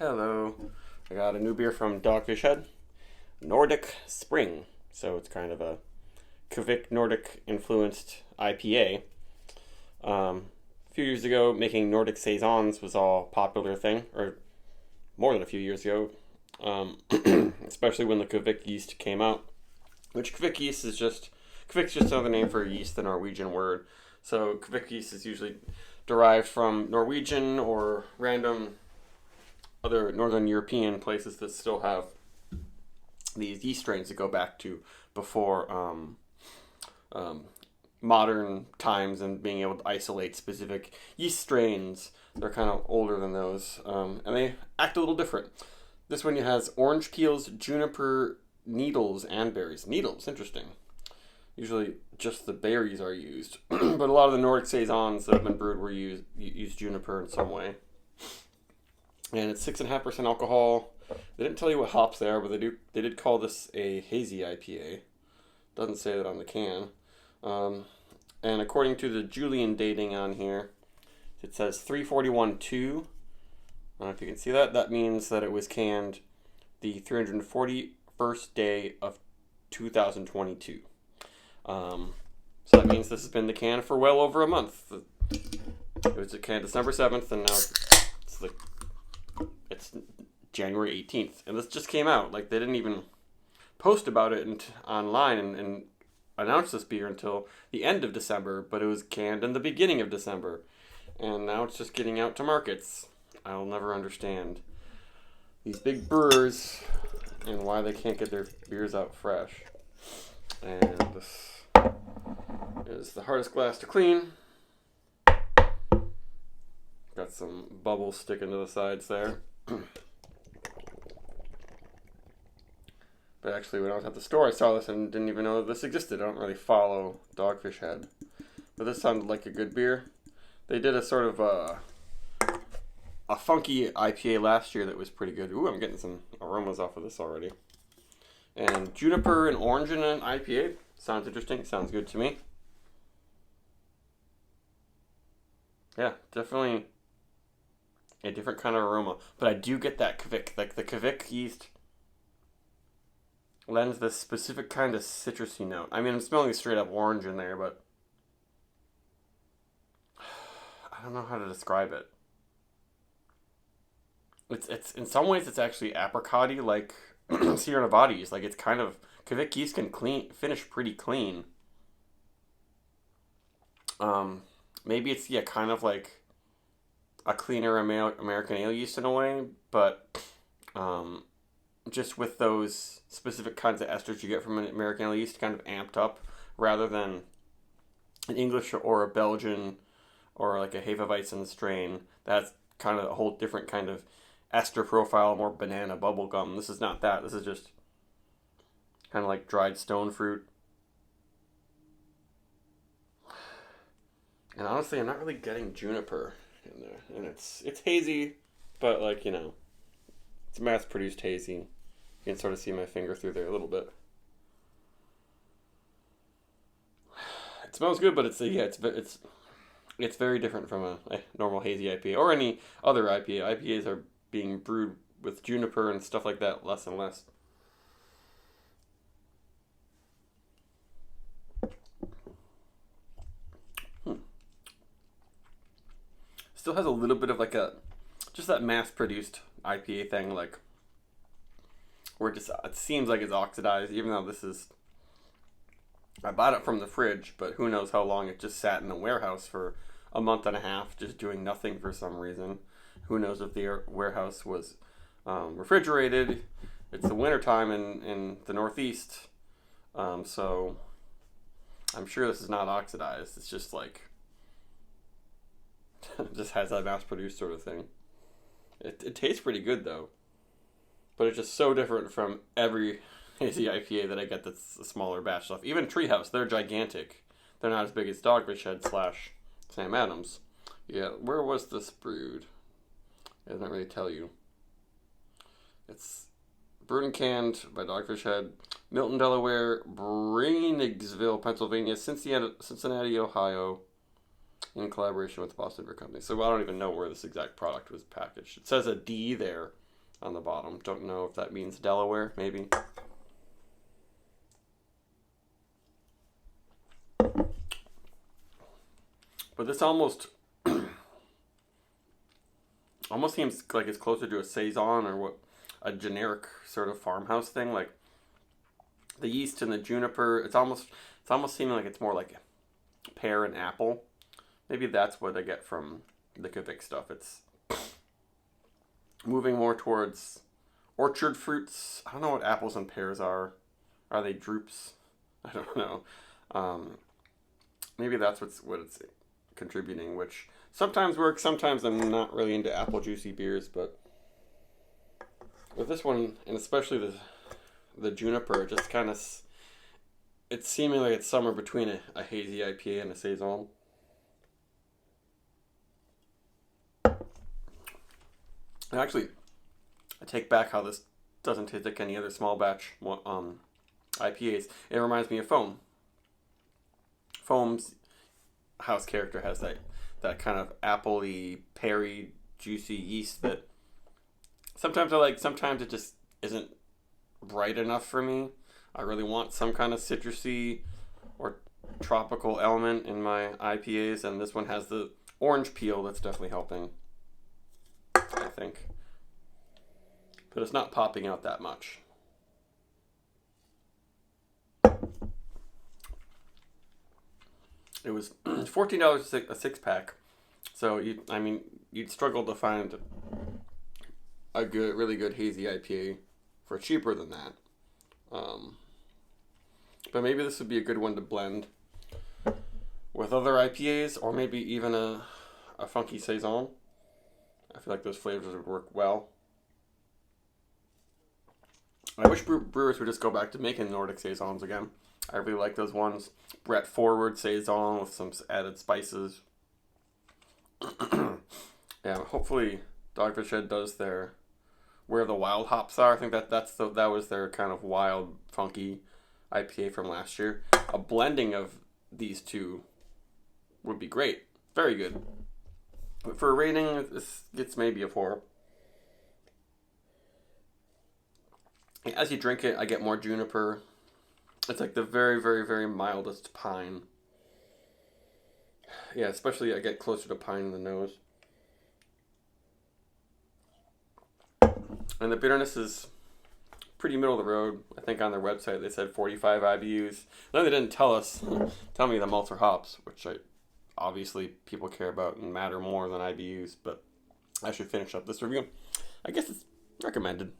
Hello. I got a new beer from Dogfish Head, Nordic Spring. So it's kind of a Kvik Nordic influenced IPA. A few years ago, making Nordic saisons was all popular thing, or more than a few years ago, especially when the Kvik yeast came out. Which Kvik's just another name for yeast, the Norwegian word. So Kvik yeast is usually derived from Norwegian or random other Northern European places that still have these yeast strains that go back to before modern times and being able to isolate specific yeast strains. They're kind of older than those, and they act a little different. This one has orange peels, juniper, needles, and berries. Needles, interesting. Usually just the berries are used, but a lot of the Nordic saisons that have been brewed were use juniper in some way. And it's 6.5% alcohol. They didn't tell you what hops they are, but they did call this a hazy IPA. Doesn't say that on the can. And according to the Julian dating on here, it says 341-2. I don't know if you can see that. That means that it was canned the 341st day of 2022. So that means this has been the can for well over a month. It was canned December 7th, and now it's January 18th, and this just came out. Like, they didn't even post about it online and announce this beer until the end of December, but it was canned in the beginning of December, and now it's just getting out to markets. I'll never understand these big brewers and why they can't get their beers out fresh. And this is the hardest glass to clean. Got some bubbles sticking to the sides there. But actually, when I was at the store, I saw this and didn't even know this existed. I don't really follow Dogfish Head. But this sounded like a good beer. They did a sort of a funky IPA last year that was pretty good. Ooh, I'm getting some aromas off of this already. And juniper and orange in an IPA. Sounds interesting. Sounds good to me. Yeah, definitely a different kind of aroma. But I do get that Kvik. Like, the Kvik yeast lends this specific kind of citrusy note. I mean, I'm smelling straight up orange in there, but I don't know how to describe it. It's in some ways it's actually apricot-y, like Sierra Nevada's. Like, it's kind of Kvik yeast can finish pretty clean. Maybe it's kind of like a cleaner American ale yeast in a way, but just with those specific kinds of esters you get from an American ale yeast kind of amped up, rather than an English or a Belgian or like a Hefeweizen strain. That's kind of a whole different kind of ester profile, more banana bubblegum. This is not that. This is just kind of like dried stone fruit. And honestly, I'm not really getting juniper in there. And it's hazy, but like, it's mass-produced hazy. You can sort of see my finger through there a little bit. It smells good, but it's very different from a normal hazy IPA or any other IPA. IPAs are being brewed with juniper and stuff like that less and less. Still has a little bit of like just that mass-produced IPA thing, like where it seems like it's oxidized, even though I bought it from the fridge, but who knows how long it just sat in the warehouse for a month and a half, just doing nothing for some reason. Who knows if the warehouse was refrigerated. It's the wintertime in the Northeast, so I'm sure this is not oxidized. It's just like just has that mass-produced sort of thing. It tastes pretty good, though. But it's just so different from every hazy IPA that I get that's a smaller batch stuff. Even Treehouse, they're gigantic. They're not as big as Dogfish Head / Sam Adams. Yeah, where was this brewed? It doesn't really tell you. It's brewed and canned by Dogfish Head, Milton, Delaware, Breinigsville, Pennsylvania, Cincinnati, Ohio, in collaboration with the Boston Beer Company. So I don't even know where this exact product was packaged. It says a D there, on the bottom. Don't know if that means Delaware, maybe. But this almost seems like it's closer to a saison or what a generic sort of farmhouse thing. Like the yeast and the juniper, it's almost seeming like it's more like pear and apple. Maybe that's what I get from the Kvik stuff. It's moving more towards orchard fruits. I don't know what apples and pears are. Are they drupes? I don't know. Maybe that's what it's contributing, which sometimes works. Sometimes I'm not really into apple juicy beers, but with this one, and especially the juniper, just kind of, it's seeming like it's somewhere between a hazy IPA and a saison. And actually, I take back how this doesn't taste like any other small batch IPAs. It reminds me of Foam. Foam's house character has that kind of appley, peary, juicy yeast that sometimes I like, sometimes it just isn't bright enough for me. I really want some kind of citrusy or tropical element in my IPAs, and this one has the orange peel that's definitely helping, I think. But it's not popping out that much. It was $14 a six pack, so you'd struggle to find a really good hazy IPA for cheaper than that. But maybe this would be a good one to blend with other IPAs, or maybe even a funky saison. I feel like those flavors would work well. I wish brewers would just go back to making Nordic saisons again. I really like those ones. Brett Forward saison with some added spices. Yeah, hopefully Dogfish Head does their Where the Wild Hops Are. I think that was their kind of wild, funky IPA from last year. A blending of these two would be great. Very good. But for a rating, this gets maybe a 4. As you drink it, I get more juniper. It's like the very, very, very mildest pine. Yeah, especially I get closer to pine in the nose. And the bitterness is pretty middle of the road. I think on their website they said 45 IBUs. No, they didn't tell me the malts or hops, which obviously people care about and matter more than IBUs, but I should finish up this review. I guess it's recommended.